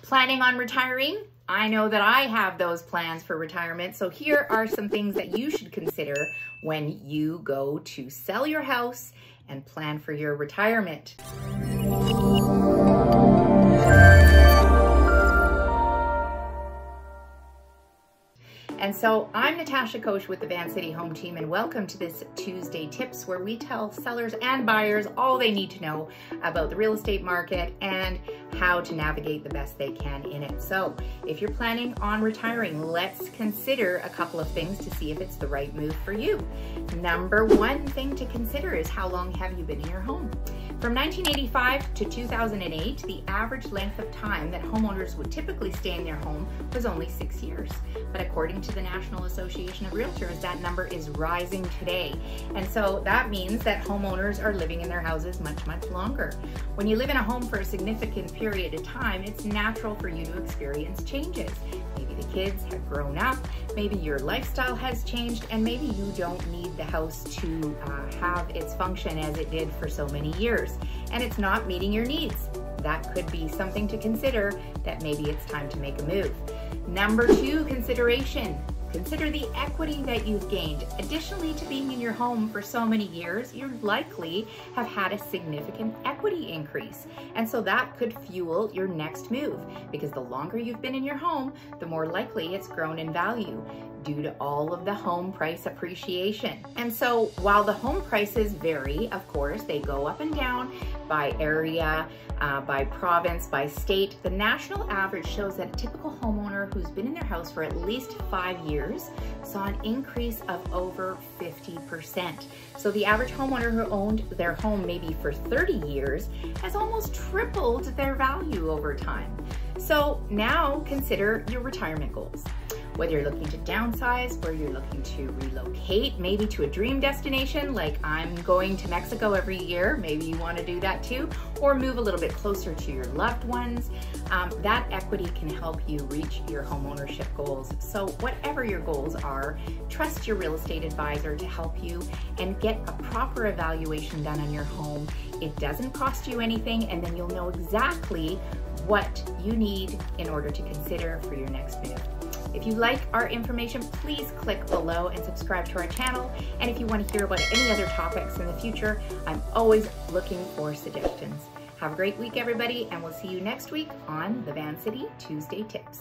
Planning on retiring? I know that I have those plans for retirement, so here are some things that you should consider when you go to sell your house and plan for your retirement. And so I'm Natasha, Koch with the Van City Home Team, and welcome to this Tuesday Tips, where we tell sellers and buyers all they need to know about the real estate market and how to navigate the best they can in it. So if you're planning on retiring, let's consider a couple of things to see if it's the right move for you. Number one thing to consider is, how long have you been in your home? From 1985 to 2008, the average length of time that homeowners would typically stay in their home was only 6 years. But according to the National Association of Realtors, that number is rising today. And so that means that homeowners are living in their houses much, much longer. When you live in a home for a significant period of time, it's natural for you to experience changes. Maybe the kids have grown up, maybe your lifestyle has changed, and maybe you don't need the house to have its function as it did for so many years, and it's not meeting your needs. That could be something to consider, that maybe it's time to make a move. Number two consideration. Consider the equity that you've gained. Additionally to being in your home for so many years, you likely have had a significant equity increase. And so that could fuel your next move, because the longer you've been in your home, the more likely it's grown in value due to all of the home price appreciation. And so while the home prices vary, of course, they go up and down by area, by province, by state, the national average shows that a typical homeowner who's been in their house for at least 5 years saw an increase of over 50%. So the average homeowner who owned their home maybe for 30 years has almost tripled their value over time. So now consider your retirement goals. Whether you're looking to downsize, whether you're looking to relocate, maybe to a dream destination, like I'm going to Mexico every year, maybe you want to do that too, or move a little bit closer to your loved ones, that equity can help you reach your home ownership goals. So whatever your goals are, trust your real estate advisor to help you and get a proper evaluation done on your home. It doesn't cost you anything, and then you'll know exactly what you need in order to consider for your next move. If you like our information, please click below and subscribe to our channel. And if you want to hear about any other topics in the future, I'm always looking for suggestions. Have a great week, everybody, and we'll see you next week on the Van City Tuesday Tips.